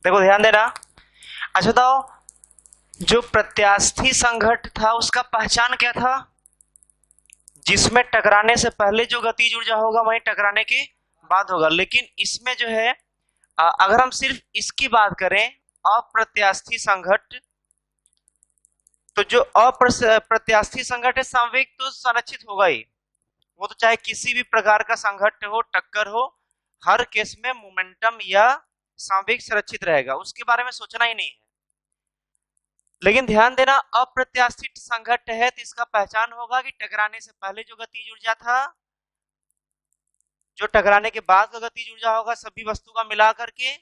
देखो ध्यान देना। अच्छा बताओ, जो प्रत्यास्थी संघट्ट था उसका पहचान क्या था? जिसमें टकराने से पहले जो गतिज ऊर्जा होगा वही टकराने के बाद होगा। लेकिन इसमें जो है अगर हम सिर्फ इसकी बात करें अप्रत्यास्थी संघट्ट, तो जो अप्रत्यास्थी संघट्ट है संवेग तो संरक्षित होगा ही। वो तो चाहे किसी भी प्रकार का संघट्ट हो, टक्कर हो, हर केस में मोमेंटम या संवेग सुरक्षित रहेगा, उसके बारे में सोचना ही नहीं है। लेकिन ध्यान देना, अप्रत्याशित संघट्ट है तो इसका पहचान होगा कि टकराने से पहले जो गतिज ऊर्जा था, जो टकराने के बाद का गतिज ऊर्जा होगा, सभी वस्तु का मिला करके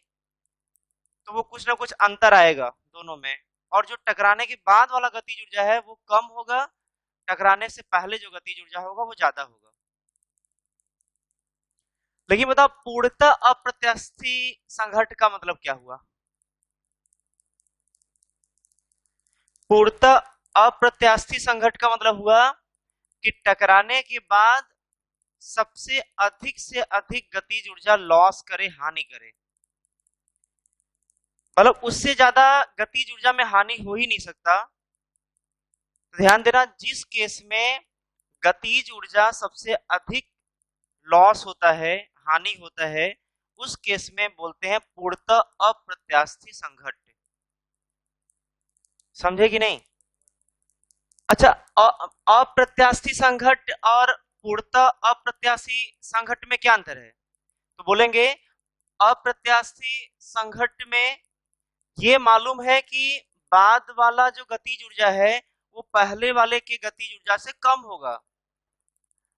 तो वो कुछ ना कुछ अंतर आएगा दोनों में। और जो टकराने के बाद वाला गतिज ऊर्जा है वो कम होगा, टकराने से पहले जो गतिज ऊर्जा होगा वो ज्यादा होगा। लेकिन बताओ पूर्णतः अप्रत्यास्थी संघट्ट का मतलब क्या हुआ? पूर्णतः अप्रत्यास्थी संघट्ट का मतलब हुआ कि टकराने के बाद सबसे अधिक से अधिक गतिज ऊर्जा लॉस करे, हानि करे। मतलब उससे ज्यादा गतिज ऊर्जा में हानि हो ही नहीं सकता। ध्यान देना, जिस केस में गतिज ऊर्जा सबसे अधिक लॉस होता है, हानि होता है, उस केस में बोलते हैं पूर्णतः अप्रत्यास्थी संघट्ट। समझे कि नहीं? अच्छा, अप्रत्यास्थी संघट्ट और पूर्णतः अप्रत्याशी संघट्ट में क्या अंतर है? तो बोलेंगे अप्रत्यास्थी संघट्ट में ये मालूम है कि बाद वाला जो गतिज ऊर्जा है वो पहले वाले के गतिज ऊर्जा से कम होगा।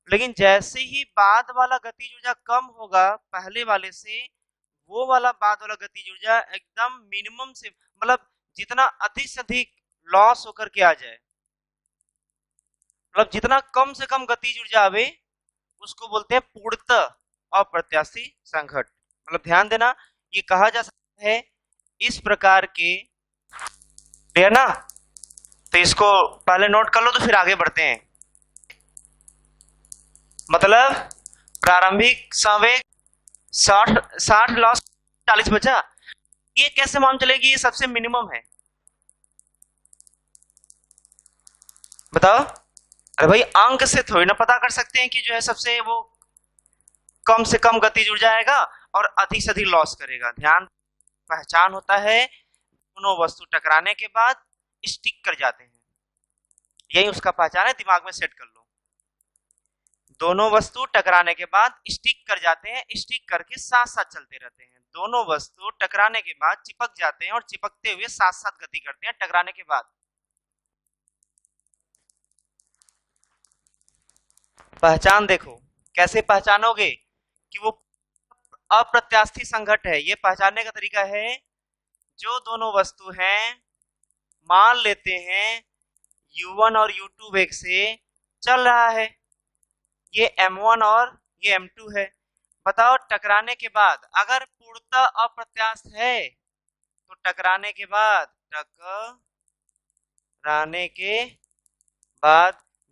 लेकिन जैसे ही बाद वाला गतिज ऊर्जा कम होगा पहले वाले से, वो वाला बाद वाला गतिज ऊर्जा एकदम मिनिमम से, मतलब जितना अधिक से अधिक लॉस होकर के आ जाए, मतलब जितना कम से कम गतिज ऊर्जा आवे, उसको बोलते हैं पूर्णतः अप्रत्याशी संघट्ट। मतलब ध्यान देना, ये कहा जा सकता है इस प्रकार के, क्लियर ना? तो इसको पहले नोट कर लो तो फिर आगे बढ़ते हैं। मतलब प्रारंभिक संवेग 60 लॉस 40 बचा, ये कैसे मालूम चलेगी ये सबसे मिनिमम है? बताओ। अरे भाई अंक से थोड़ी ना पता कर सकते हैं कि जो है सबसे वो कम से कम गतिज ऊर्जा आएगा और अधिक से अधिक लॉस करेगा। ध्यान, पहचान होता है दोनों वस्तु टकराने के बाद स्टिक कर जाते हैं, यही उसका पहचान है, दिमाग में सेट कर लो। दोनों वस्तु टकराने के बाद स्टिक कर जाते हैं, स्टिक करके साथ साथ चलते रहते हैं। दोनों वस्तु टकराने के बाद चिपक जाते हैं और चिपकते हुए साथ साथ गति करते हैं टकराने के बाद। पहचान देखो, कैसे पहचानोगे कि वो अप्रत्यास्थी संघट्ट है? ये पहचानने का तरीका है, जो दोनों वस्तु हैं मान लेते हैं u1 और u2 वेग से चल रहा है, ये m1 और ये m2 है। बताओ टकराने के बाद अगर पूर्णतः अप्रत्यास्थ है तो टकराने के बाद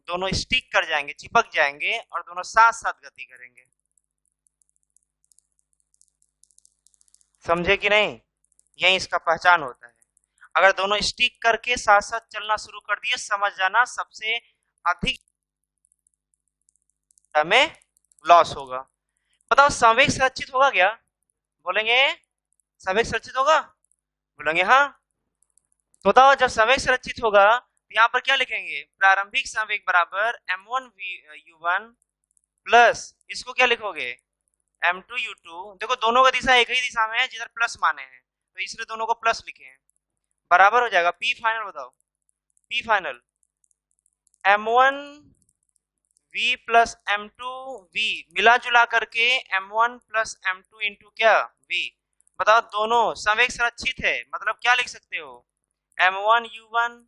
दोनों स्टिक कर जाएंगे, चिपक जाएंगे और दोनों साथ साथ गति करेंगे। समझे कि नहीं? यही इसका पहचान होता है। अगर दोनों स्टिक करके साथ साथ चलना शुरू कर दिए, समझ जाना सबसे अधिक में लॉस होगा। बताओ संवेग सुरक्षित होगा क्या? बोलेंगे संवेग सुरक्षित होगा, बोलेंगे हाँ। तो बताओ जब संवेग सुरक्षित होगा तो यहाँ पर क्या लिखेंगे? प्रारंभिक संवेग बराबर m1 u1 प्लस इसको क्या लिखोगे? m2 u2। देखो दोनों का दिशा एक ही दिशा में है, जिधर प्लस माने हैं तो इसलिए दोनों को प्लस लिखे हैं, बराबर हो जाएगा p फाइनल। बताओ p final m1 v plus m2 v मिला जुला करके m1 प्लस m2 इंटू क्या v। बताओ दोनों संवेग सुरक्षित है, मतलब क्या लिख सकते हो? m1 u1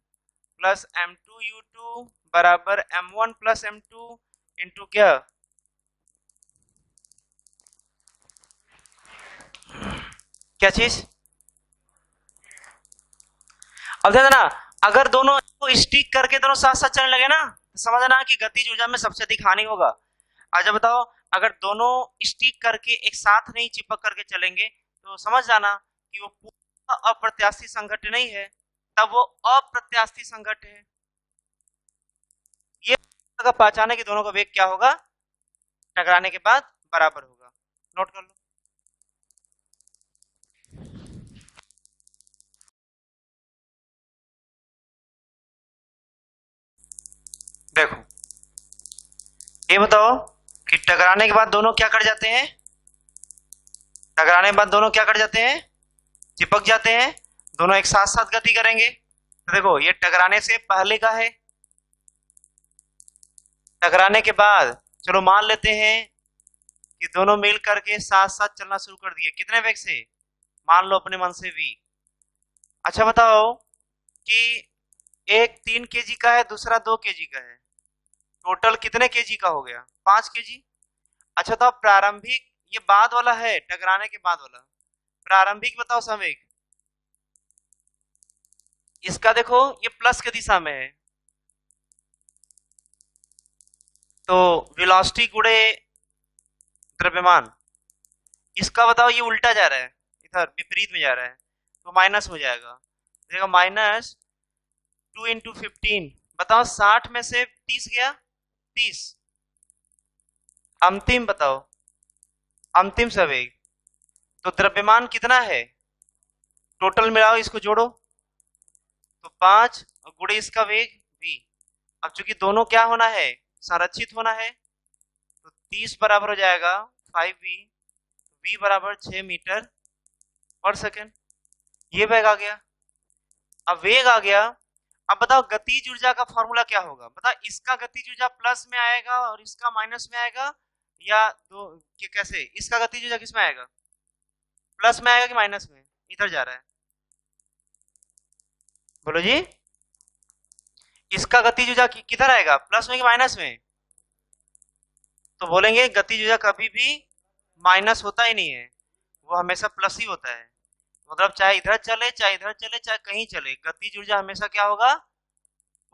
plus m2 u2 बराबर m1 प्लस m2 इंटू क्या, क्या चीज? अब ध्यान देना, अगर दोनों स्टिक करके दोनों साथ साथ चलने लगे ना, तो समझना कि गतिज ऊर्जा में सबसे अधिक हानि होगा। अच्छा बताओ, अगर दोनों स्टिक करके एक साथ नहीं चिपक करके चलेंगे तो समझ जाना कि वो अप्रत्याशित संघट्य नहीं है, तब वो अप्रत्याशित संघट्य है। ये अगर पहचाने कि दोनों का वेग क्या होगा, टकराने के बाद बराबर होगा। नोट कर लो। देखो ये बताओ कि टकराने के बाद दोनों क्या कर जाते हैं, टकराने के बाद दोनों क्या कर जाते हैं, चिपक जाते हैं। दोनों एक साथ साथ गति करेंगे। तो देखो ये टकराने से पहले का है, टकराने के बाद चलो मान लेते हैं कि दोनों मिल करके साथ साथ चलना शुरू कर दिए। कितने वेग से, मान लो अपने मन से v। अच्छा बताओ कि एक 3 kg का है, दूसरा 2 kg का है, टोटल कितने kg का हो गया, 5 kg। अच्छा तो प्रारंभिक, ये बाद वाला है, टकराने के बाद वाला प्रारंभिक बताओ संवेग। इसका देखो ये प्लस की दिशा में है, तो वेलोसिटी गुणे द्रव्यमान। इसका बताओ ये उल्टा जा रहा है, इधर विपरीत में जा रहा है, तो माइनस हो जाएगा। देखो -2 × 15। बताओ 60 में से 30 गया, 30। अंतिम बताओ, अंतिम संवेग। तो द्रव्यमान कितना है, टोटल मिलाओ, इसको जोड़ो तो 5 और गुणे इसका वेग v। अब चूंकि दोनों क्या होना है, संरक्षित होना है, तो 30 बराबर हो जाएगा 5v, v बराबर 6 मीटर पर सेकेंड। ये वेग आ गया। अब वेग आ गया, अब बताओ गतिज ऊर्जा का फॉर्मूला क्या होगा। बताओ इसका गतिज ऊर्जा प्लस में आएगा और इसका माइनस में आएगा, या दो कैसे, इसका गतिज ऊर्जा किस में आएगा, प्लस में आएगा कि माइनस में, इधर जा रहा है, बोलो जी। इसका गतिज ऊर्जा किधर आएगा, प्लस में कि माइनस में। तो बोलेंगे गतिज ऊर्जा कभी भी माइनस होता ही नहीं है, वो हमेशा प्लस ही होता है। मतलब चाहे इधर चले चाहे इधर चले चाहे कहीं चले, गतिज ऊर्जा हमेशा क्या होगा,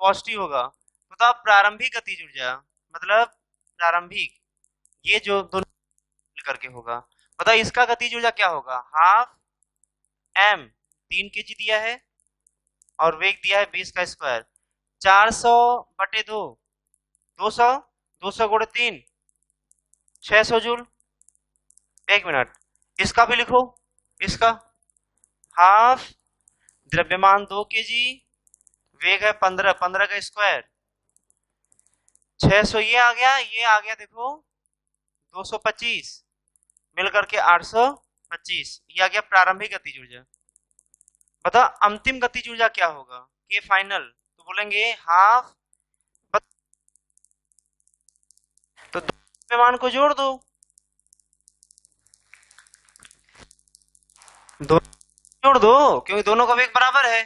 पॉजिटिव होगा। तो अब प्रारंभिक गतिज ऊर्जा मतलब प्रारंभिक, ये जो दोनों करके होगा। बताओ इसका गतिज ऊर्जा क्या होगा, हाफ m, 3 kg दिया है और वेग दिया है 20 का स्क्वायर, 400/2, 200, 200 गुणे 3, 600 जूल। एक मिनट, इसका भी लिखो, इसका हाफ, द्रव्यमान 2 kg, वेग है 15, 15 का स्क्वायर, 600 ये आ गया, ये आ गया देखो 225, मिलकर के 825, ये आ गया प्रारंभिक गतिज ऊर्जा। बताओ अंतिम गतिज ऊर्जा क्या होगा, के फाइनल, तो बोलेंगे हाफ। तो द्रव्यमान को जोड़ दो, जोड़ दो क्योंकि दोनों का वेग बराबर है।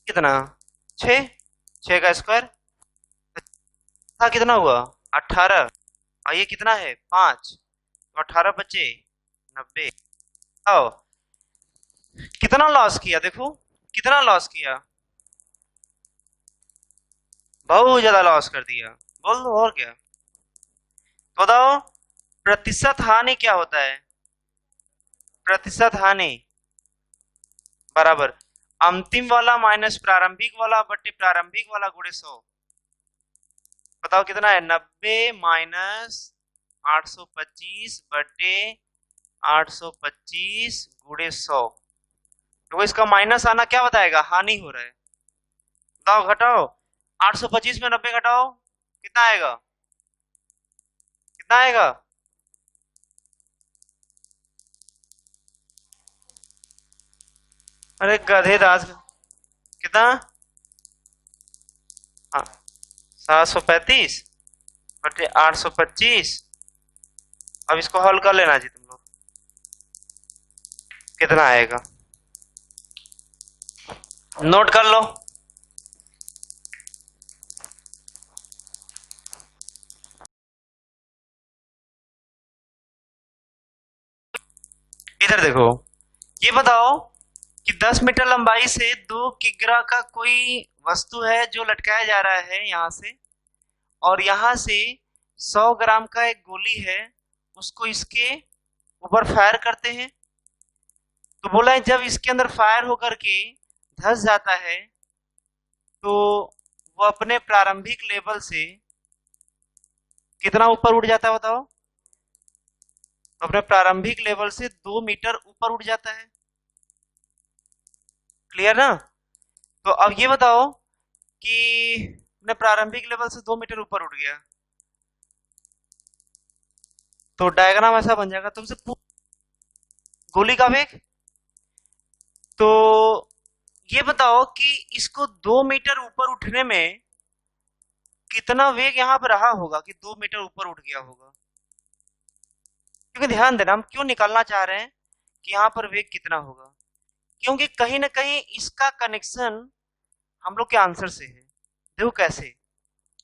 कितना, 6, 6 का स्क्वायर था, कितना हुआ 18, और ये कितना है 5, तो 18 बचे 90। आओ कितना लॉस किया, देखो कितना लॉस किया, बहुत ज्यादा लॉस कर दिया। बोल दो और क्या। तो बताओ प्रतिशत हानि क्या होता है, प्रतिशत हानि बराबर अंतिम वाला माइनस प्रारंभिक वाला बटे प्रारंभिक वाला गुणे 100। बताओ कितना है, 90 माइनस 825 बटे 825 गुणे 100। तो इसका माइनस आना क्या बताएगा, हानि हो रहा है। बताओ घटाओ, 825 में 90 घटाओ, कितना आएगा, कितना आएगा, अरे गधे दास, कितना, हाँ 735 बटे 825। अब इसको हल कर लेना जी तुम लोग, कितना आएगा, नोट कर लो। इधर देखो, ये बताओ कि 10 मीटर लंबाई से 2 किग्रा का कोई वस्तु है जो लटकाया जा रहा है यहां से, और यहां से 100 ग्राम का एक गोली है, उसको इसके ऊपर फायर करते हैं। तो बोला है जब इसके अंदर फायर होकर के धंस जाता है तो वो अपने प्रारंभिक लेवल से कितना ऊपर उठ जाता है बताओ? अपने प्रारंभिक लेवल से 2 मीटर ऊपर उठ जाता है। क्लियर ना? तो अब ये बताओ कि अपने प्रारंभिक लेवल से 2 मीटर ऊपर उठ गया तो डायग्राम ऐसा बन जाएगा तुमसे गोली का वेग। तो ये बताओ कि इसको 2 मीटर ऊपर उठने में कितना वेग यहाँ पर रहा होगा कि 2 मीटर ऊपर उठ गया होगा। क्योंकि ध्यान देना हम क्यों निकालना चाह रहे हैं कि यहाँ पर वेग कितना होगा, क्योंकि कहीं ना कहीं इसका कनेक्शन हम लोग के आंसर से है। देखो कैसे,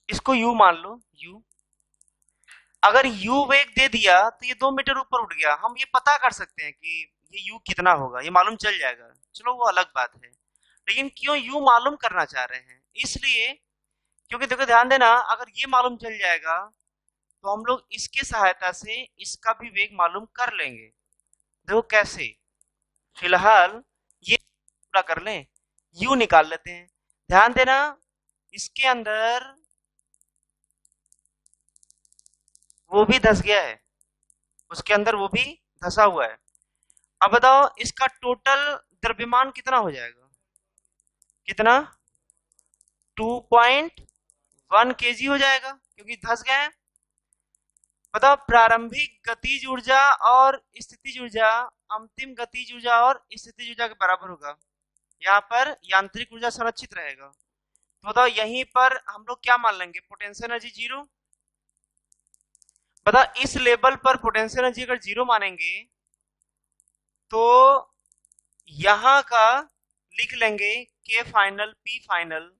इसको u मान लो u, अगर u वेग दे दिया तो ये 2 मीटर ऊपर उठ गया। हम ये पता कर सकते हैं कि ये u कितना होगा, ये मालूम चल जाएगा, चलो वो अलग बात है। लेकिन क्यों u मालूम करना चाह रहे हैं? इसलिए क्योंकि देखो ध्यान देना, अगर ये मालूम चल जाएगा तो हम लोग इसके सहायता से इसका भी वेग मालूम कर लेंगे। देखो कैसे, फिलहाल ये पूरा कर लें, u निकाल लेते हैं। ध्यान देना इसके अंदर वो भी धस गया है, उसके अंदर वो भी धसा हुआ है। अब बताओ इसका टोटल द्रव्यमान कितना हो जाएगा? कितना? 2.1 kg हो जाएगा क्योंकि धस गए हैं। बताओ प्रारंभिक गतिज ऊर्जा और स्थितिज ऊर्जा अंतिम गतिज ऊर्जा और स्थितिज ऊर्जा के बराबर होगा। यहाँ पर यांत्रिक ऊर्जा संरक्षित रहेगा। तो बताओ यहीं पर हम लोग क्या मान लेंगे? Potential energy zero. बताओ इस लेवल पर पोटेंशियल एनर्जी अगर जीरो मानेंगे तो यहां का लिख लेंगे के फाइनल पी फाइनल,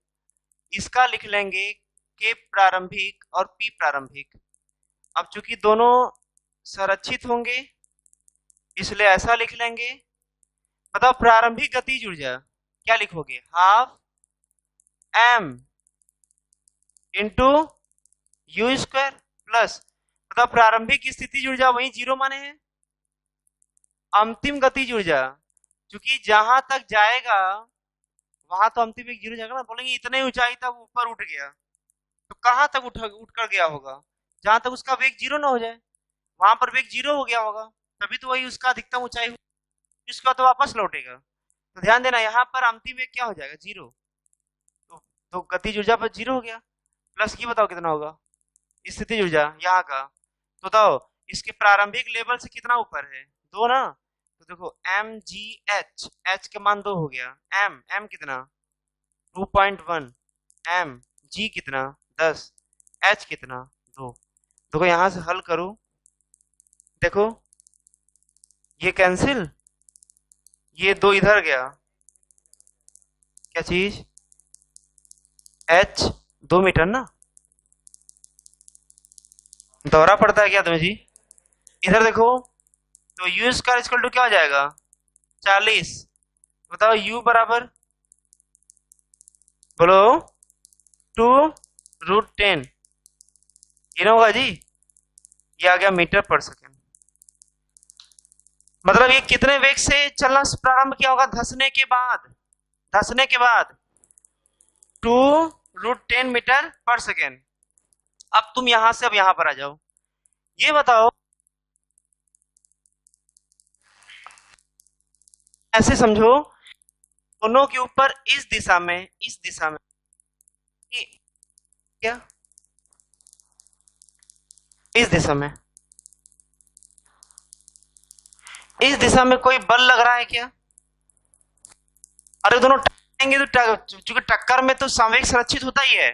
इसका लिख लेंगे के प्रारंभिक और पी प्रारंभिक। अब चूंकि दोनों संरक्षित होंगे इसलिए ऐसा लिख लेंगे। बताओ प्रारंभिक गतिज ऊर्जा क्या लिखोगे? Half m into you square plus, मतलब प्रारंभिक स्थितिज ऊर्जा वही जीरो माने हैं, अंतिम गतिज ऊर्जा क्योंकि जहां तक जाएगा वहां तो अंतिम वेग जीरो जाएगा ना। बोलेंगे इतने ऊंचाई तक ऊपर उठ गया तो कहां तक उठ कर गया होगा? जहां तक उसका वेग जीरो ना हो जाए वहां पर वेग जीरो हो गया होगा, तभी तो वही उसका अधिकतम ऊंचाई होगी, इसका तो वापस लौटेगा। तो ध्यान देना यहाँ पर अंतिम वेग क्या हो जाएगा? जीरो। तो गतिज ऊर्जा पर जीरो हो गया, प्लस ये बताओ कितना होगा स्थितिज ऊर्जा यहाँ का। तो बताओ इसके प्रारंभिक लेवल से कितना ऊपर है? 2 ना। तो देखो mgh, h का मान 2 हो गया, m कितना? 2.1, g कितना? 10, h कितना? 2। देखो यहां से हल करो, देखो ये कैंसिल, ये 2 इधर गया, क्या चीज? h 2 मीटर ना, दोहरा पड़ता है क्या तुम्हें जी? इधर देखो तो u स्क्वायर इक्वल टू क्या हो जाएगा? 40। बताओ u बराबर, बोलो 2√10, ये ना होगा जी, ये आ गया मीटर पर सेकेंड। मतलब ये कितने वेग से चलना प्रारंभ किया होगा? धंसने के बाद, धंसने के बाद 2√10 मीटर पर सेकेंड। अब तुम यहां से अब यहां पर आ जाओ, ये बताओ ऐसे समझो दोनों के ऊपर इस दिशा में क्या, इस दिशा में कोई बल लग रहा है क्या? अरे दोनों टकराएंगे तो चूंकि टक्कर में तो संवेग संरक्षित होता ही है।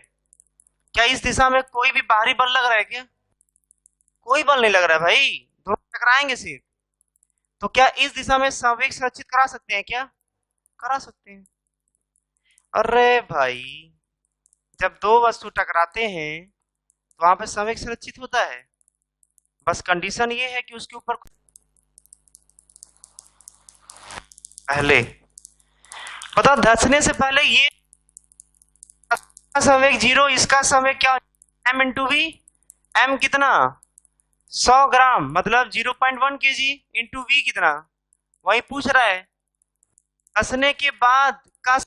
क्या इस दिशा में कोई भी बाहरी बल लग रहा है क्या? कोई बल नहीं लग रहा है भाई, दोनों टकराएंगे सिर्फ। तो क्या इस दिशा में संवेग संरक्षित करा सकते हैं क्या? करा सकते हैं। अरे भाई जब दो वस्तु टकराते हैं तो वहां पे संवेग संरक्षित होता है, बस कंडीशन ये है कि उसके ऊपर पहले पता धंसने से पहले ये संवेग जीरो, इसका संवेग क्या? m इंटू वी, m कितना? 100 ग्राम मतलब 0.1 kg इंटू वी कितना? वही पूछ रहा है धंसने के बाद का,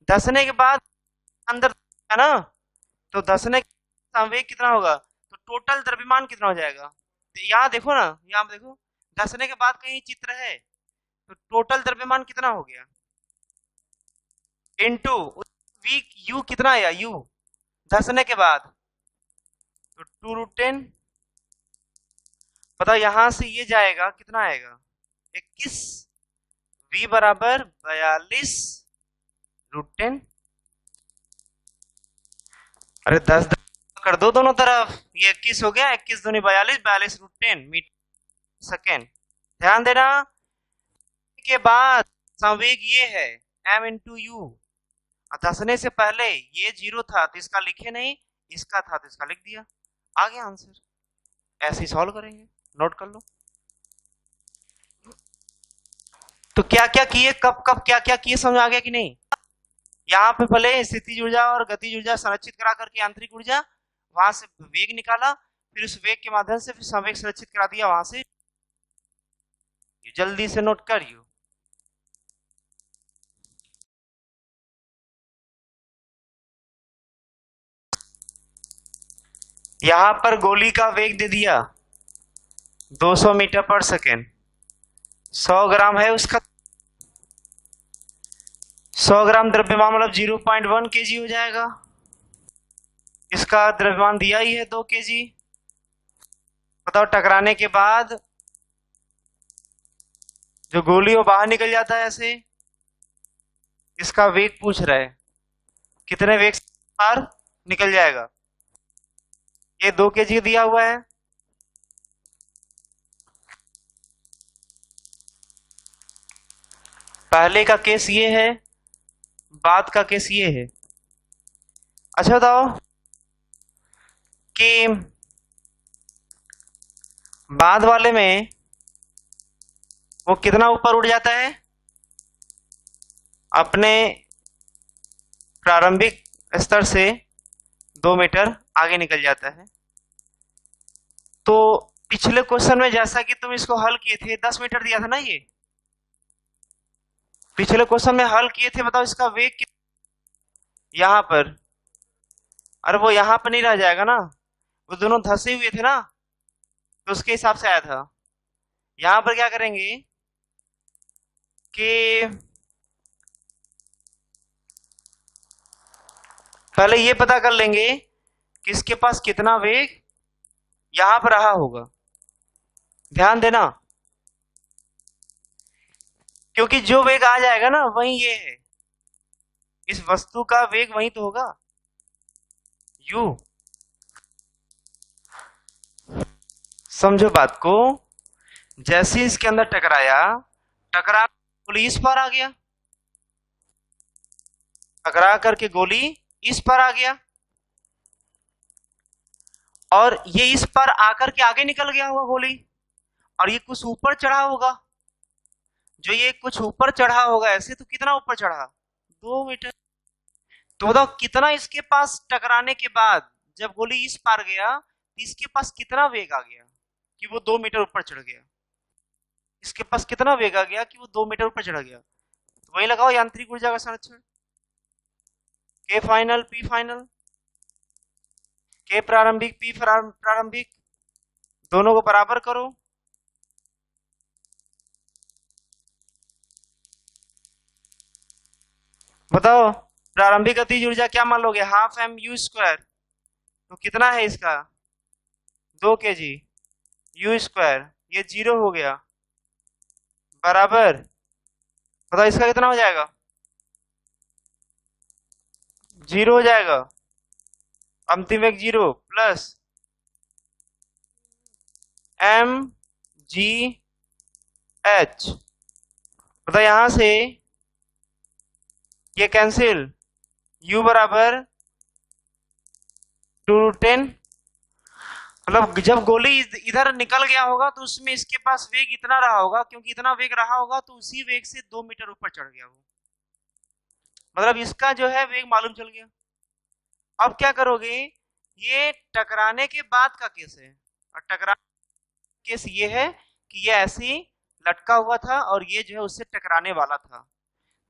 धंसने के बाद अंदर है ना, तो धंसने के संवेग कितना होगा, तो टोटल द्रव्यमान कितना हो जाएगा। तो यहाँ देखो ना, यहाँ देखो, धंसने के बाद कहीं चित्र है, तो टोटल द्रव्यमान कितना हो गया इनटू वी, यू कितना आया, यू धंसने के बाद, तो 2√10। बताओ यहां से ये जाएगा कितना आएगा, 21, v बराबर 42√10। अरे 10 कर दो दोनों तरफ, ये 21 हो गया, 21 दूनी 42, 42√10 मीटर सेकेंड। ध्यान देना के बाद संवेग ये है m इंटू यू, धंसने से पहले ये 0 था तो इसका लिखे नहीं, इसका था तो इसका लिख दिया, आ गया आंसर। ऐसे ही सॉल्व करेंगे, नोट कर लो। तो क्या क्या किए, कब कब क्या क्या किए, समझ आ गया कि नहीं। यहाँ पे पहले स्थितिज ऊर्जा और गतिज ऊर्जा संरक्षित करा करके आंतरिक ऊर्जा, वहां से वेग निकाला, फिर उस वेग के माध्यम से फिर संवेग संरक्षित करा दिया वहां से। जल्दी से नोट करियो। यहां पर गोली का वेग दे दिया 200 मीटर पर सेकेंड, 100 ग्राम है उसका, 100 ग्राम द्रव्यमान मतलब 0.1 केजी हो जाएगा। इसका द्रव्यमान दिया ही है 2 केजी। बताओ टकराने के बाद जो गोली वो बाहर निकल जाता है ऐसे, इसका वेग पूछ रहा है, कितने वेग से बाहर निकल जाएगा। ये 2 केजी दिया हुआ है। पहले का केस ये है, बाद का केस ये है। अच्छा बताओ कि बाद वाले में वो कितना ऊपर उड़ जाता है, अपने प्रारंभिक स्तर से 2 मीटर आगे निकल जाता है। तो पिछले क्वेश्चन में जैसा कि तुम इसको हल किए थे, 10 मीटर दिया था ना, ये पिछले क्वेश्चन में हल किए थे। बताओ इसका वेग यहां पर, अरे वो यहां पर नहीं रह जाएगा ना, वो दोनों धंसे हुए थे ना, तो उसके हिसाब से आया था। यहां पर क्या करेंगे कि पहले ये पता कर लेंगे कि इसके पास कितना वेग यहां पर रहा होगा। ध्यान देना, क्योंकि जो वेग आ जाएगा ना वही ये है, इस वस्तु का वेग वही तो होगा, u। समझो बात को, जैसे इसके अंदर टकराया, टकरा गोली इस पर आ गया, टकरा करके गोली इस पर आ गया, और ये इस पर आकर के आगे निकल गया होगा गोली, और ये कुछ ऊपर चढ़ा होगा। जो ये कुछ ऊपर चढ़ा होगा ऐसे, तो कितना ऊपर चढ़ा, 2 मीटर। तो बताओ कितना इसके पास टकराने के बाद जब गोली इस पार गया, इसके पास कितना वेग आ गया कि वो 2 मीटर ऊपर चढ़ गया। इसके पास कितना वेग आ गया कि वो 2 मीटर ऊपर चढ़ गया। तो वही लगाओ यांत्रिक ऊर्जा का संरक्षण, के फाइनल पी फाइनल, के प्रारंभिक पी प्रारंभिक, दोनों को बराबर करो। बताओ प्रारंभिक गतिज ऊर्जा क्या मान लोगे, हाफ एम यू स्क्वायर, तो कितना है इसका 2 केजी यू स्क्वायर, ये 0 हो गया, बराबर। बताओ इसका कितना हो जाएगा, 0 हो जाएगा, अंतिम वेग 0 प्लस एम जी एच। बताओ यहां से ये कैंसिल, u बराबर 2√10। मतलब जब गोली इधर निकल गया होगा तो उसमें इसके पास वेग इतना रहा होगा, क्योंकि इतना वेग रहा होगा तो उसी वेग से 2 मीटर ऊपर चढ़ गया वो, मतलब इसका जो है वेग मालूम चल गया। अब क्या करोगे, ये टकराने के बाद का केस है, और टकराने केस ये है कि ये ऐसे ही लटका हुआ था और ये जो है उससे टकराने वाला था।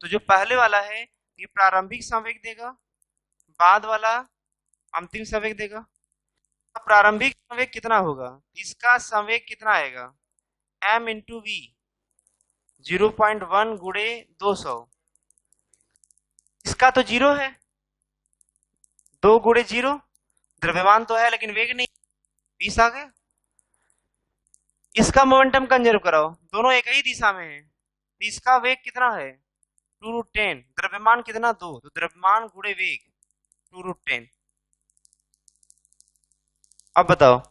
तो जो पहले वाला है ये प्रारंभिक संवेग देगा, बाद वाला अंतिम संवेग देगा। अब प्रारंभिक संवेग कितना होगा, इसका संवेग कितना आएगा, m इंटू वी, 0.1 गुणे 200। इसका तो जीरो है, 2 गुणे 0, द्रव्यमान तो है लेकिन वेग नहीं, 20 आ गया। इसका मोमेंटम कंजर्व कराओ, दोनों एक ही दिशा में है, तो इसका वेग कितना है 2√10, द्रव्यमान कितना 2, तो द्रव्यमान गुणे वेग 2√10। अब बताओ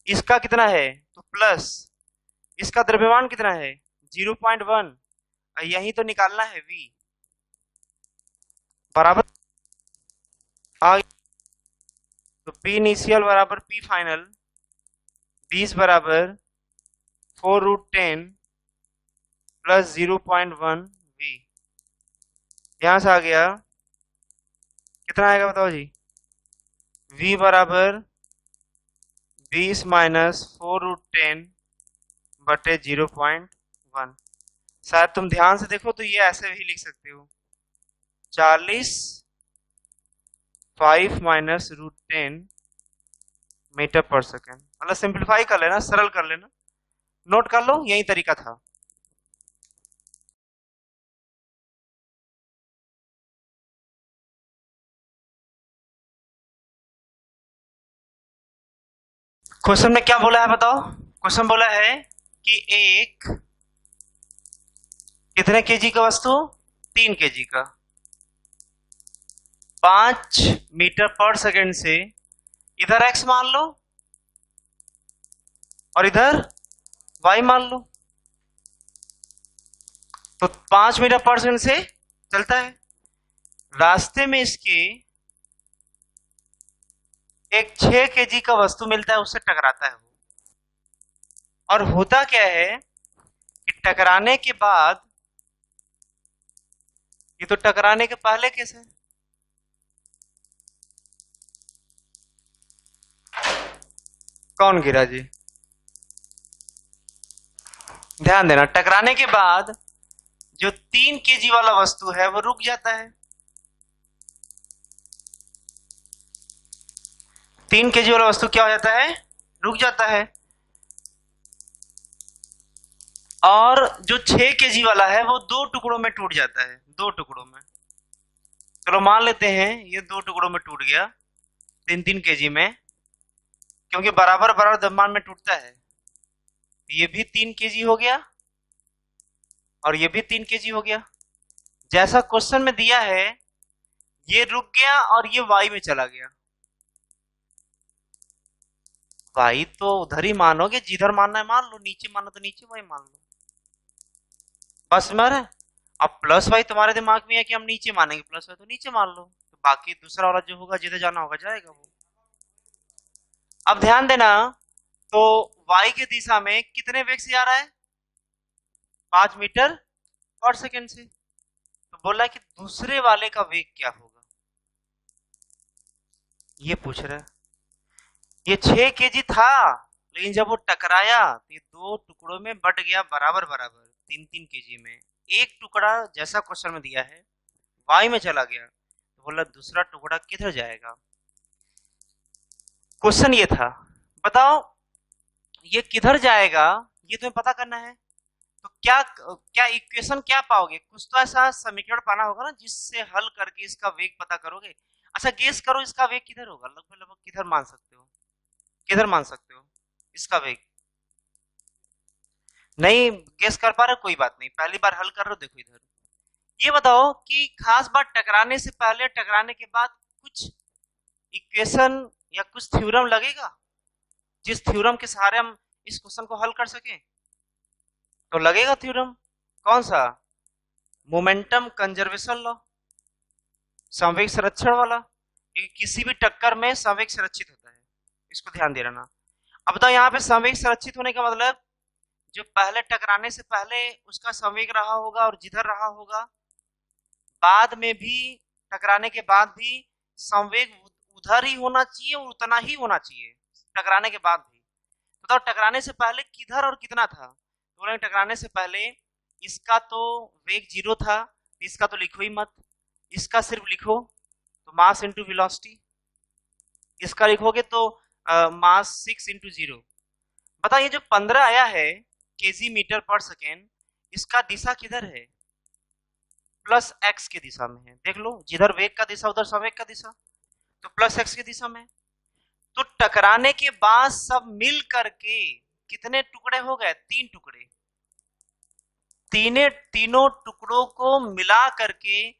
इसका कितना है, तो प्लस, इसका द्रव्यमान कितना है 0.1, यही तो निकालना है v बराबर आ, तो p इनिशियल बराबर p फाइनल, 20 बराबर 4√10 प्लस 0.1 v, यहां से आ गया कितना आएगा बताओ जी, v बराबर 20 माइनस 4√10 बटे 0.1। शायद तुम ध्यान से देखो तो ये ऐसे भी लिख सकते हो, 40 5 माइनस √10 मीटर पर सेकेंड, मतलब सिंप्लीफाई कर लेना, सरल कर लेना, नोट कर लो, यही तरीका था। क्वेश्चन में क्या बोला है बताओ, क्वेश्चन बोला है कि एक कितने केजी का वस्तु, 3 केजी का, 5 मीटर पर सेकेंड से इधर x मान लो और इधर y मान लो, तो 5 मीटर पर सेकेंड से चलता है, रास्ते में इसके एक 6 केजी का वस्तु मिलता है, उससे टकराता है वो, और होता क्या है कि टकराने के बाद, ये तो टकराने के पहले केस है, कौन गिरा जी, ध्यान देना, टकराने के बाद जो 3 केजी वाला वस्तु है वो रुक जाता है, 3 केजी वाला वस्तु क्या हो जाता है, रुक जाता है, और जो 6 केजी वाला है वो 2 टुकड़ों में टूट जाता है, 2 टुकड़ों में, चलो मान लेते हैं ये 2 टुकड़ों में टूट गया, 3-3 केजी में, क्योंकि बराबर बराबर द्रव्यमान में टूटता है, ये भी 3 केजी हो गया और ये भी 3 केजी हो गया, जैसा क्वेश्चन में दिया है, ये रुक गया और ये वाई में चला गया, वाई तो उधर ही मानोगे जिधर मानना है मान लो, नीचे मानो तो नीचे वाई मान लो, बस में है। अब प्लस वाई तुम्हारे दिमाग में है कि हम नीचे मानेंगे, प्लस वाई तो नीचे मान लो, तो बाकी दूसरा वाला जो होगा जिधर जाना होगा जाएगा वो। अब ध्यान देना, तो वाई की दिशा में कितने वेग से जा रहा है, 5 मीटर पर सेकेंड से, तो बोला है कि दूसरे वाले का वेग क्या होगा, ये पूछ रहा है। ये 6 केजी था, लेकिन जब वो टकराया तो ये 2 टुकड़ों में बट गया, बराबर बराबर 3-3 केजी में, एक टुकड़ा जैसा क्वेश्चन में दिया है वाई में चला गया, तो बोला दूसरा टुकड़ा किधर जाएगा, क्वेश्चन ये था, बताओ ये किधर जाएगा, ये तुम्हें पता करना है, तो क्या क्या इक्वेशन क्या पाओगे, कुछ तो ऐसा समीकरण पाना होगा ना जिससे हल करके इसका वेग पता करोगे। अच्छा गेस करो इसका वेग किधर होगा, लगभग लगभग किधर मान सकते हो, किधर मान सकते हो इसका वेग, नहीं गेस कर पा रहे कोई बात नहीं, पहली बार हल कर रहे हो, देखो इधर, ये बताओ कि खास बात टकराने से पहले टकराने के बाद कुछ इक्वेशन या कुछ थ्योरम लगेगा, जिस थ्योरम के सहारे हम इस क्वेश्चन को हल कर सके, तो लगेगा थ्योरम, कौन सा, मोमेंटम कंजर्वेशन लॉ, संवेग संरक्षण वाला, क्योंकि किसी भी टक्कर में संवेग संरक्षित होता है, इसको ध्यान दे रहना। अब बताओ यहाँ पे संवेग संरक्षित होने का मतलब, जो पहले टकराने से पहले उसका संवेग रहा होगा और जिधर रहा होगा, बाद में भी टकराने के बाद भी संवेग उधर ही होना चाहिए और उतना ही होना चाहिए टकराने के बाद भी। बताओ टकराने से पहले किधर और कितना था, तो टकराने से पहले इसका तो वेग 0 था, इसका तो लिखो ही मत, इसका सिर्फ लिखो तो मास इंटू वेलोसिटी, इसका लिखोगे तो मास 6 इंटू 0। बताओ ये जो 15 आया है केजी मीटर पर सेकेंड, इसका दिशा किधर है? प्लस एक्स की दिशा में है। देख लो, जिधर वेग का दिशा उधर संवेग का दिशा, तो प्लस एक्स की दिशा में। तो टकराने के बाद सब मिल करके कितने टुकड़े हो गए? 3 टुकड़े। तीनों टुकड़ों को मिला करके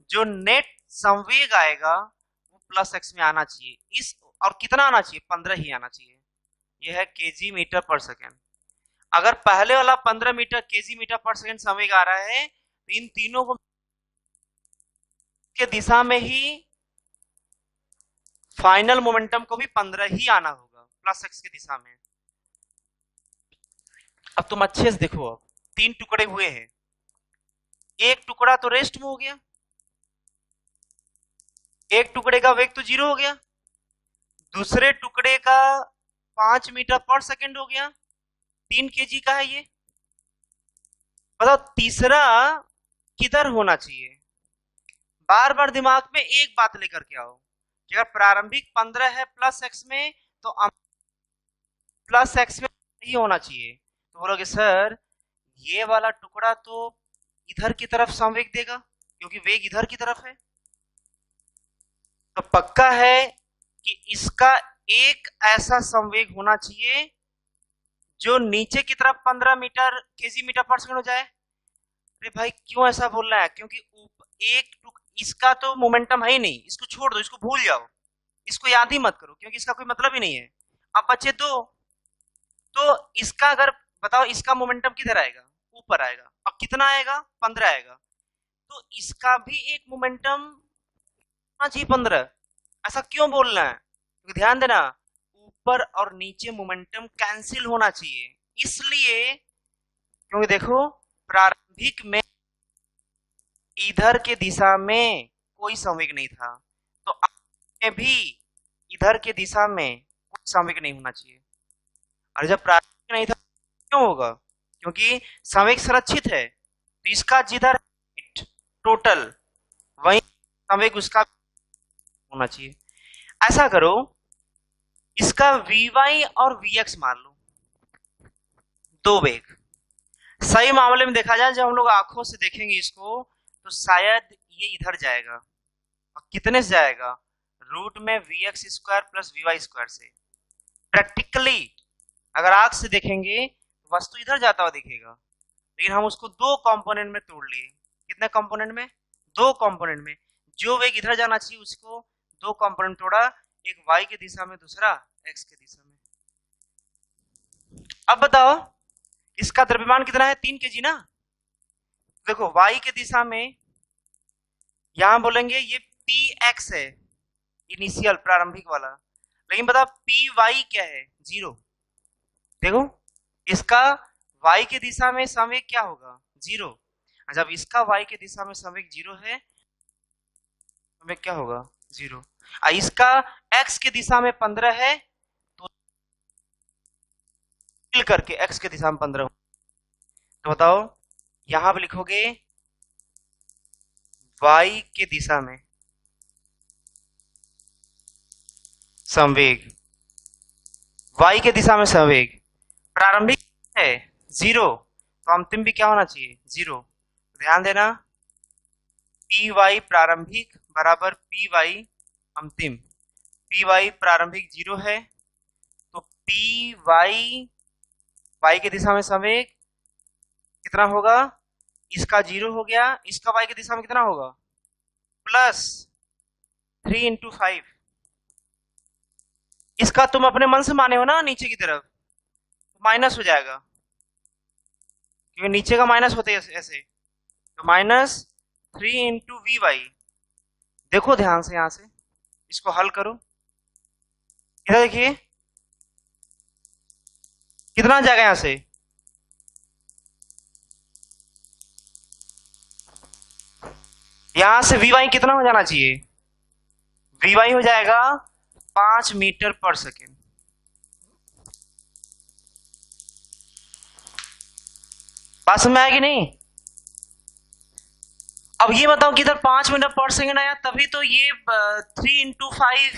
जो नेट संवेग आएगा वो प्लस एक्स में आना चाहिए। इस और कितना आना चाहिए? 15 ही आना चाहिए। यह है केजी मीटर पर सेकेंड। अगर पहले वाला 15 मीटर केजी मीटर पर सेकेंड संवेग आ रहा है तो इन तीनों को के दिशा में ही फाइनल मोमेंटम को भी 15 ही आना होगा, प्लस एक्स की दिशा में। अब तुम अच्छे से देखो, अब 3 टुकड़े हुए हैं, एक टुकड़ा तो रेस्ट में हो गया, एक टुकड़े का वेग तो 0 हो गया, दूसरे टुकड़े का 5 मीटर पर सेकेंड हो गया, 3 केजी का है ये। बताओ तीसरा किधर होना चाहिए? बार बार दिमाग में एक बात लेकर के आओ कि अगर प्रारंभिक 15 है प्लस एक्स में तो प्लस एक्स में ही होना चाहिए। तो बोलोगे सर ये वाला टुकड़ा तो इधर की तरफ संवेग देगा क्योंकि वेग इधर की तरफ है। तो पक्का है कि इसका एक ऐसा संवेग होना चाहिए जो नीचे की तरफ 15 मीटर केजी मीटर पर सेकंड हो जाए। अरे भाई क्यों ऐसा बोल रहा है? क्योंकि इसका तो मोमेंटम है ही नहीं, इसको छोड़ दो, इसको भूल जाओ, इसको याद ही मत करो क्योंकि इसका कोई मतलब ही नहीं है। अब बचे दो, तो इसका अगर बताओ इसका मोमेंटम किधर आएगा? ऊपर आएगा। अब कितना आएगा? 15 आएगा। तो इसका भी एक मोमेंटम होना चाहिए 15। ऐसा क्यों बोलना है? क्योंकि ध्यान देना ऊपर और नीचे मोमेंटम कैंसिल होना चाहिए, इसलिए क्योंकि देखो प्रारंभिक में इधर के दिशा में कोई संवेग नहीं था, तो आगे भी इधर के दिशा में कोई संवेग नहीं होना चाहिए। और जब प्रारंभिक नहीं था क्यों होगा? क्योंकि संवेग संरक्षित है, तो इसका जिधर टोटल वही संवेग उसका होना चाहिए। ऐसा करो इसका Vy और Vx मान लो, दो वेग। सही मामले में देखा जाए जब हम लोग आंखों से देखेंगे इसको तो शायद ये इधर जाएगा, और कितने से जाएगा? रूट में Vx square plus Vy square से। प्रैक्टिकली अगर आंख से देखेंगे तो वस्तु इधर जाता हुआ दिखेगा, लेकिन हम उसको दो कंपोनेंट में तोड़ लिए। कितने कंपोनेंट में? दो कंपोनेंट में। जो वेग इधर जाना चाहिए उसको दो कंपोनेंट तोड़ा, एक y की दिशा में दूसरा x की दिशा में। अब बताओ इसका द्रव्यमान कितना है? 3 केजी ना। देखो y की दिशा में यहां बोलेंगे ये px है, इनिशियल प्रारंभिक वाला, लेकिन बताओ py क्या है? 0। देखो इसका y की दिशा में संवेग क्या होगा? 0। जब इसका y की दिशा में संवेग 0 है, संवेग क्या होगा? 0। इसका x की दिशा में 15 है, तो मिल करके x की दिशा में 15। तो बताओ यहां पे लिखोगे y की दिशा में संवेग, y की दिशा में संवेग प्रारंभिक है 0, तो अंतिम भी क्या होना चाहिए? 0। ध्यान देना py प्रारंभिक बराबर py अंतिम। py प्रारंभिक 0 है तो py y की दिशा में संवेग कितना होगा? इसका 0 हो गया, इसका y की दिशा में कितना होगा? Plus 3 into 5। इसका तुम अपने मन से माने हो ना नीचे की तरफ, तो माइनस हो जाएगा क्योंकि नीचे का माइनस होते है ऐसे, तो -3 इंटू वी। देखो ध्यान से, यहां से इसको हल करो, इधर देखिए कितना जाएगा यहां से? यहां से वी कितना हो जाना चाहिए? वी हो जाएगा 5 मीटर पर सेकेंड। बात समझ में आएगी नहीं? अब ये बताओ कि इधर 5 मीटर पर सेकेंड आया, तभी तो ये 3 × 5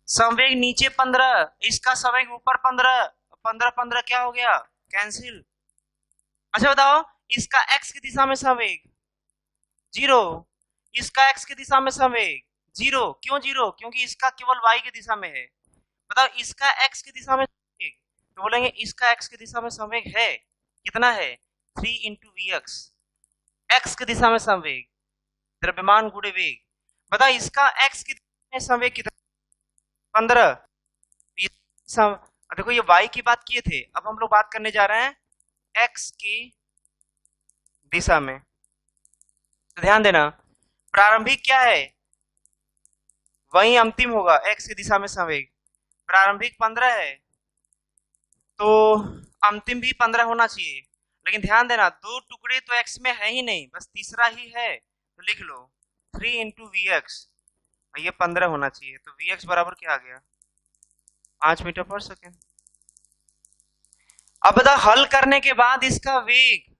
संवेग नीचे 15, इसका संवेग ऊपर 15, 15 क्या हो गया, कैंसिल। अच्छा बताओ, इसका एक्स की दिशा में संवेग 0, इसका एक्स की दिशा में संवेग 0, क्यों 0? क्योंकि इसका केवल वाई की दिशा में है। बताओ इसका एक्स की दिशा में संवेग, तो बोलेंगे इसका एक्स की दिशा में संवेग है, कितना है, 3 × वी एक्स। एक्स की दिशा में संवेग, द्रव्यमान गुणे वेग। बताओ इसका एक्स की दिशा में संवेग कितना, 15। देखो ये वाई की बात किए थे, अब हम लोग बात करने जा रहे हैं एक्स की दिशा में। तो ध्यान देना, प्रारंभिक क्या है, वही अंतिम होगा, एक्स की दिशा में संवेग। प्रारंभिक 15 है, तो अंतिम भी 15 होना चाहिए। लेकिन ध्यान देना, दो टुकड़े तो एक्स में है ही नहीं, बस तीसरा ही है, तो लिख लो 3 × वी एक्स, ये 15 होना चाहिए। तो वी एक्स बराबर क्या आ गया, 5 मीटर पर सेकेंड। अब बता, हल करने के बाद इसका वेग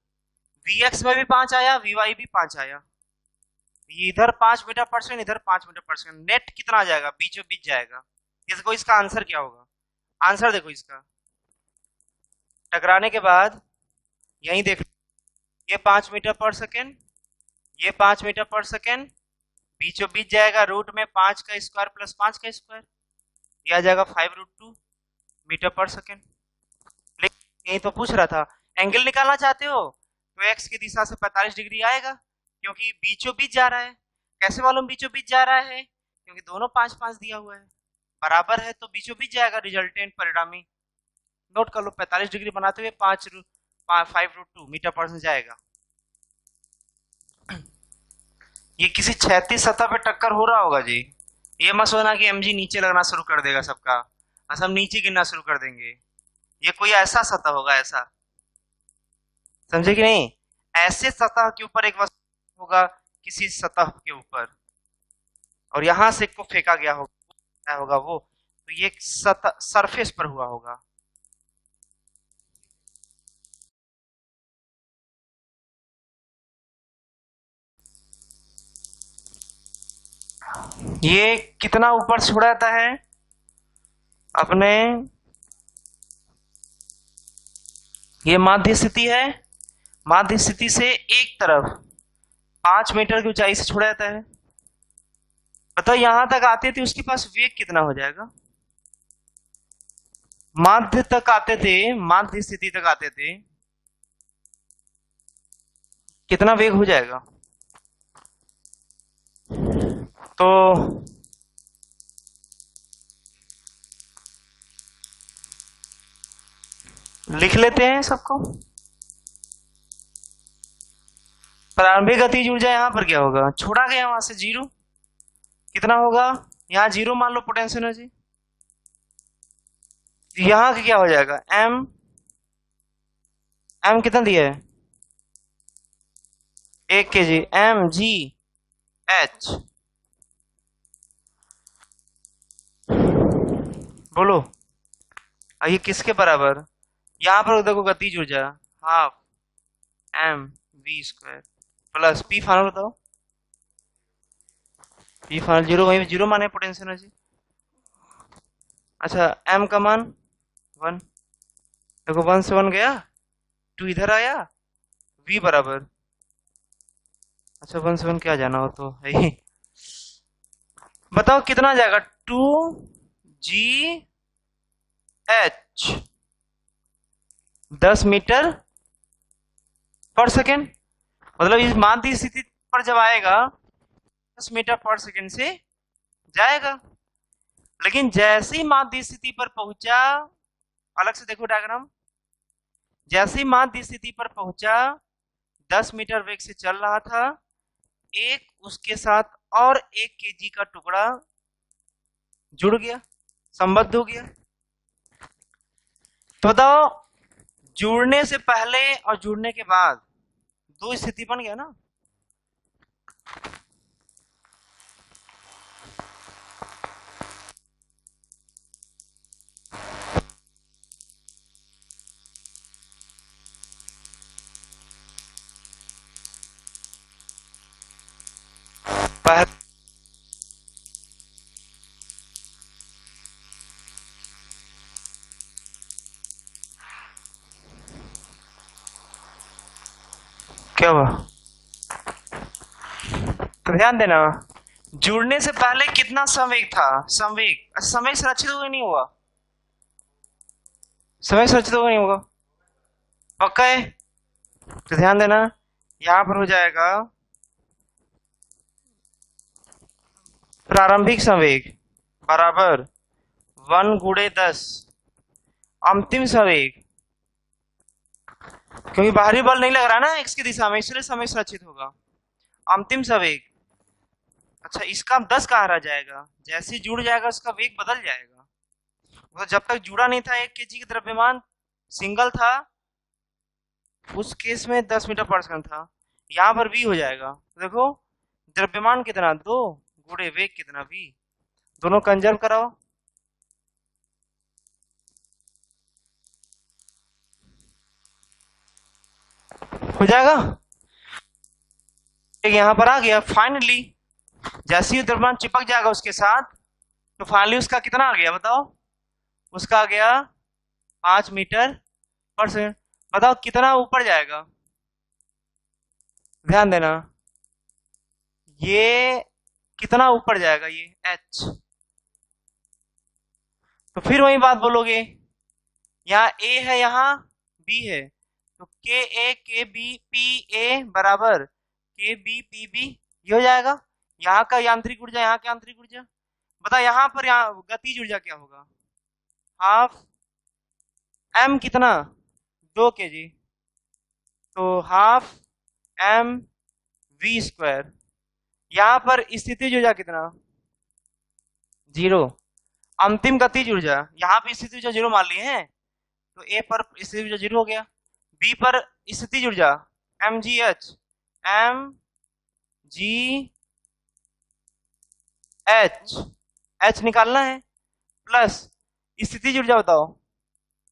Vx में भी 5 आया, Vy भी 5 आया, ये इधर 5 मीटर पर सेकेंड, इधर 5 मीटर पर सेकेंड, नेट कितना आ जाएगा, बीचों बीच जाएगा। इसको इसका आंसर क्या होगा, आंसर देखो इसका, टकराने के बाद यही देख, ये 5 मीटर पर सेकेंड, ये 5 मीटर पर सेकेंड, बीचों बीच जाएगा, रूट में 5 का स्क्वायर प्लस 5 का स्क्वायर, यह आ जाएगा 5√2 मीटर पर सेकेंड। लेकिन यही तो पूछ रहा था, एंगल निकालना चाहते हो तो एक्स की दिशा से 45 डिग्री आएगा, क्योंकि बीचों बीच जा रहा है। कैसे मालूम बीचों बीच जा रहा है, क्योंकि दोनों 5-5 दिया हुआ है, बराबर है, तो बीचों बीच जाएगा, रिजल्टेंट परिणामी। नोट कर लो, 45 डिग्री बनाते हुए 5√2 मीटर पर सेकेंड जाएगा। ये किसी क्षैतिज सतह पे टक्कर हो रहा होगा जी, ये मत सोचना कि एमजी नीचे लगना शुरू कर देगा सबका, सब नीचे गिरना शुरू कर देंगे। ये कोई ऐसा सतह होगा, ऐसा, समझे कि नहीं, ऐसे सतह के ऊपर एक वस्तु होगा, किसी सतह के ऊपर, और यहां से को फेंका गया होगा वो, तो ये सतह सरफेस पर हुआ होगा। ये कितना ऊपर छुड़ाता है अपने, ये माध्य स्थिति है, माध्य स्थिति से एक तरफ 5 मीटर की ऊंचाई से छोड़ा जाता है। बताओ यहां तक आते थे, उसके पास वेग कितना हो जाएगा, माध्य तक आते थे, माध्य स्थिति तक आते थे, कितना वेग हो जाएगा, तो लिख लेते हैं सबको। प्रारंभिक गतिज ऊर्जा यहां पर क्या होगा, छोड़ा गया वहां से 0, कितना होगा, यहाँ 0 मान लो पोटेंशियल एनर्जी, यहां क्या हो जाएगा, एम, एम कितना दिया है, 1 kg, एम जी एच, बोलो ये किसके बराबर, यहां पर देखो गतिज ऊर्जा half M V square plus P final, बताओ पी फाइनल 0, वहीं 0 माने पोटेंशियल एनर्जी। अच्छा एम का मान 1, देखो 1 से 1 गया, 2 इधर आया, वी बराबर, अच्छा 1 से 1 क्या जाना हो तो है ही, बताओ कितना जाएगा, 2 g h 10 मीटर पर सेकेंड, मतलब इस माध्य स्थिति पर जब आएगा 10 मीटर पर सेकेंड से जाएगा। लेकिन जैसे ही माध्य स्थिति पर पहुंचा, अलग से देखो डायग्राम, जैसे ही माध्य स्थिति पर पहुंचा 10 मीटर वेग से चल रहा था, एक उसके साथ और 1 kg का टुकड़ा जुड़ गया, संबद्ध हो गया। तो बताओ जुड़ने से पहले और जुड़ने के बाद दो स्थिति बन गया ना, क्या हुआ? तो ध्यान देना, जुड़ने से पहले कितना संवेग था? संवेग। संवेग संरक्षित होगा नहीं होगा? संवेग संरक्षित होगा नहीं होगा? पक्का है? तो ध्यान देना, यहां पर हो जाएगा प्रारंभिक संवेग बराबर 1 गुणे 10 अंतिम संवेग, क्योंकि बाहरी बल नहीं लग रहा ना एक्स की दिशा में, इसलिए संवेग संरक्षित होगा। अंतिम संवेग, अच्छा इसका 10 कहाँ रह जाएगा? जैसे ही जुड़ जाएगा उसका वेग बदल जाएगा। तो जब तक जुड़ा नहीं था 1 kg की द्रव्यमान सिंगल था, उस केस में 10 मीटर पर सेकंड था। यहाँ पर v हो जाएगा। देखो द्रव्यमान कितना 2 गुणे वेग कितना v, दोनों कंजर्व कराओ। हो जाएगा। यहाँ पर आ गया फाइनली, जैसे ही द्रव्यमान चिपक जाएगा उसके साथ, तो फाइनली उसका कितना आ गया बताओ? उसका आ गया 5 मीटर पर सेकंड। बताओ कितना ऊपर जाएगा? ध्यान देना, ये कितना ऊपर जाएगा? ये h। तो फिर वही बात बोलोगे, यहाँ a है यहाँ b है, तो के ए के बी पी ए बराबर के बी पी बी, ये हो जाएगा। यहाँ का यांत्रिक ऊर्जा, यहाँ की यांत्रिक ऊर्जा, बता यहाँ पर यहाँ गतिज ऊर्जा क्या होगा? हाफ m कितना 2 kg, तो हाफ m v स्क्वायर। यहाँ पर स्थितिज ऊर्जा कितना? 0। अंतिम गतिज ऊर्जा, यहाँ पे स्थितिज ऊर्जा 0 मान लिए हैं, तो ए पर स्थितिज ऊर्जा 0 हो गया। बी पर स्थितिज ऊर्जा एम जी एच एच निकालना है, प्लस स्थितिज ऊर्जा बताओ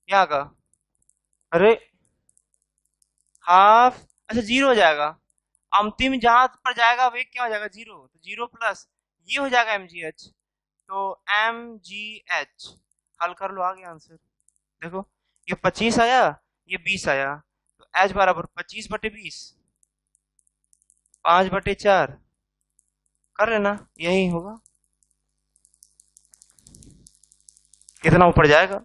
यहाँ का। अरे हाफ, अच्छा 0 हो जाएगा। अंतिम जहां पर जाएगा वेग क्या हो जाएगा? 0, तो 0 प्लस ये हो जाएगा एम जी एच, तो एम जी एच। हल कर लो, आ गया आंसर। देखो ये 25 आया, ये 20 आया, तो एच बराबर 25/20, 5/4 कर लेना, यही होगा। कितना ऊपर जाएगा?